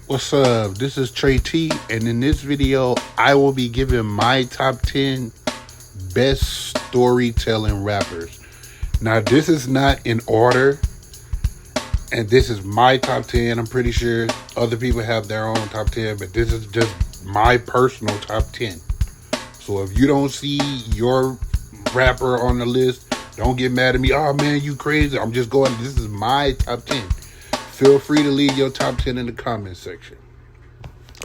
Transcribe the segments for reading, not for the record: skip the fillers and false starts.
What's up? This is Trey T, and in this video, I will be giving my top 10 best storytelling rappers. Now, this is not in order, and this is my top 10. I'm pretty sure other people have their own top 10, but this is just my personal top 10. So if you don't see your rapper on the list, don't get mad at me. Oh man, you crazy. I'm just going, this is my top 10. Feel free to leave your top 10 in the comment section.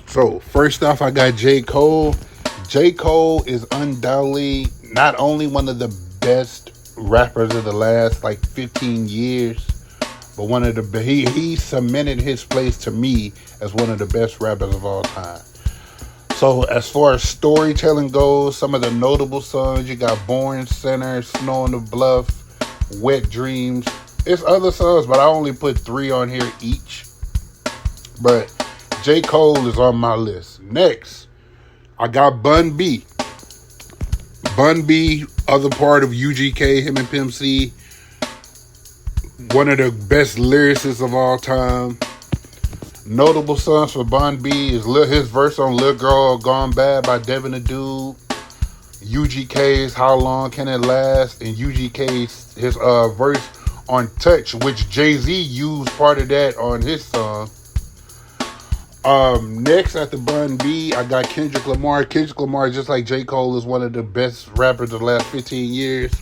So, first off, I got J. Cole. J. Cole is undoubtedly not only one of the best rappers of the last 15 years, but one of the he cemented his place to me as one of the best rappers of all time. So as far as storytelling goes, some of the notable songs, you got Born Center, Snow on the Bluff, Wet Dreams. It's other songs, but I only put 3 on here each. But J. Cole is on my list. Next, I got Bun B. Bun B, other part of UGK, him and Pimp C. One of the best lyricists of all time. Notable songs for Bun B is his verse on Lil Girl Gone Bad by Devin the Dude. UGK's How Long Can It Last? And UGK's his verse on Touch, which Jay-Z used part of that on his song. Next after Bun B, I got Kendrick Lamar. Kendrick Lamar, just like J. Cole, is one of the best rappers of the last 15 years.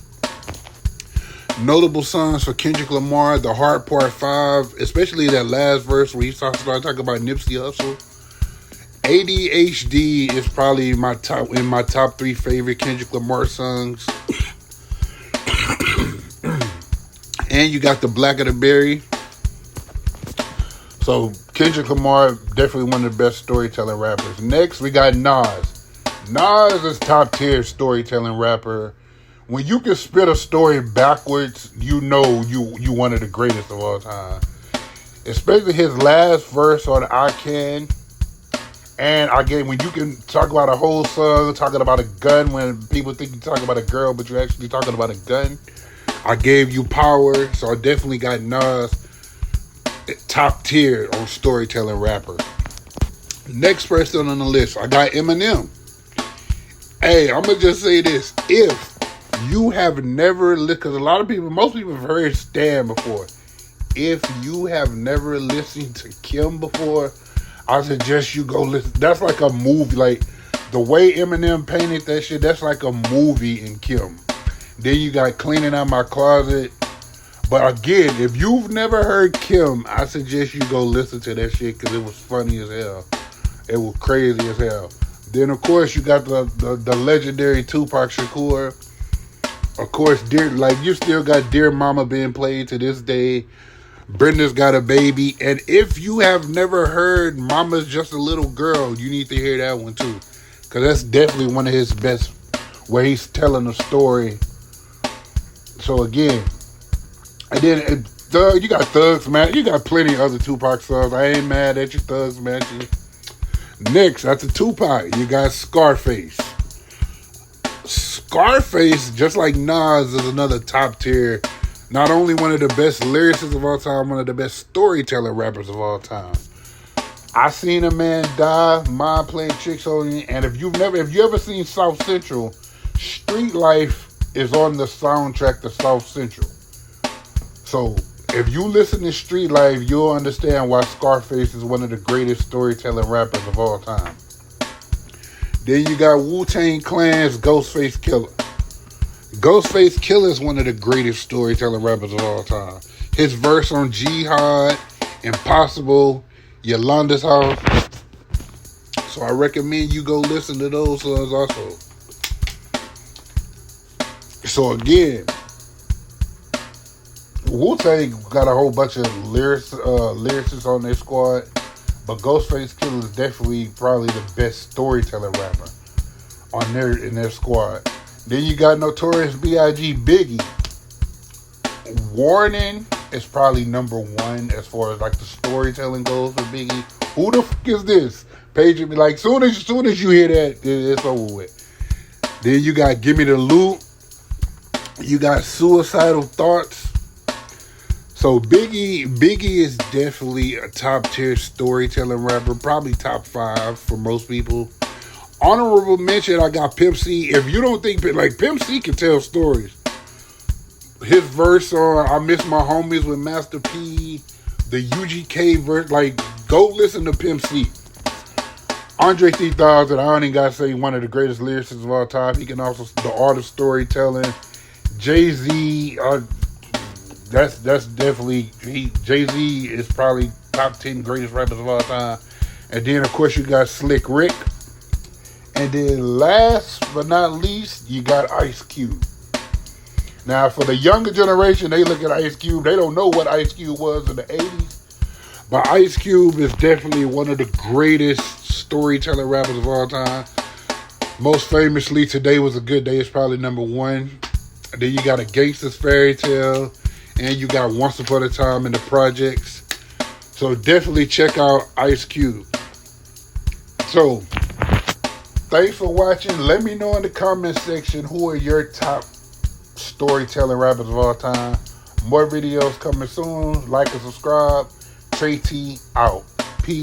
Notable songs for Kendrick Lamar, The Heart Part 5, especially that last verse where he started talking about Nipsey Hussle. ADHD is probably in my top 3 favorite Kendrick Lamar songs. And you got The Black of the Berry. So Kendrick Lamar, definitely one of the best storytelling rappers. Next, we got Nas. Nas is top tier storytelling rapper. When you can spit a story backwards, you know you one of the greatest of all time. Especially his last verse on I Can. And again, when you can talk about a whole song, talking about a gun when people think you're talking about a girl, but you're actually talking about a gun. I Gave You Power, so I definitely got Nas top tier on storytelling rapper. Next person on the list, I got Eminem. Hey, I'm going to just say this. If you have never listened, because most people have heard Stan before. If you have never listened to Kim before, I suggest you go listen. That's like a movie. Like, the way Eminem painted that shit, that's like a movie in Kim. Then you got Cleaning Out My Closet. But again, if you've never heard Kim, I suggest you go listen to that shit because it was funny as hell. It was crazy as hell. Then, of course, you got the legendary Tupac Shakur. Of course, you still got Dear Mama being played to this day. Brenda's Got a Baby. And if you have never heard Mama's Just a Little Girl, you need to hear that one too. Because that's definitely one of his best, where he's telling a story. So again, and then you got Thugs, man. You got plenty of other Tupac songs. I ain't mad at you, Thugs, man. Next, after Tupac, you got Scarface. Scarface, just like Nas, is another top tier. Not only one of the best lyricists of all time, one of the best storytelling rappers of all time. I Seen a Man Die, Mind Playing Tricks on You, and if you ever seen South Central, Street Life is on the soundtrack to South Central. So, if you listen to Street Life, you'll understand why Scarface is one of the greatest storytelling rappers of all time. Then you got Wu-Tang Clan's Ghostface Killer. Ghostface Killer is one of the greatest storytelling rappers of all time. His verse on Jihad, Impossible, Yolanda's House. So I recommend you go listen to those songs also. So again, Wu-Tang got a whole bunch of lyricists on their squad, but Ghostface Killer is definitely probably the best storytelling rapper in their squad. Then you got Notorious B.I.G. Biggie. Warning is probably number 1 as far as the storytelling goes for Biggie. Who the fuck is this? Page would be like, soon as you hear that, it's over with. Then you got Gimme the Loot. You got Suicidal Thoughts. So Biggie is definitely a top tier storytelling rapper, probably top 5 for most people. Honorable mention, I got Pimp C. If you don't think like Pimp C can tell stories, his verse on "I Miss My Homies" with Master P, the UGK verse, like go listen to Pimp C. Andre 3000, I don't even gotta say one of the greatest lyricists of all time. He can also the art of storytelling. Jay-Z, that's definitely Jay-Z is probably top 10 greatest rappers of all time. And then of course you got Slick Rick. And then last but not least, you got Ice Cube. Now for the younger generation, they look at Ice Cube, they don't know what Ice Cube was in the 80s. But Ice Cube is definitely one of the greatest storytelling rappers of all time. Most famously, Today Was a Good Day is probably number 1. And then you got A Gangsta's Fairy Tale. And you got Once Upon a Time in the Projects. So definitely check out Ice Cube. So, thanks for watching. Let me know in the comment section who are your top storytelling rappers of all time. More videos coming soon. Like and subscribe. Trey T out.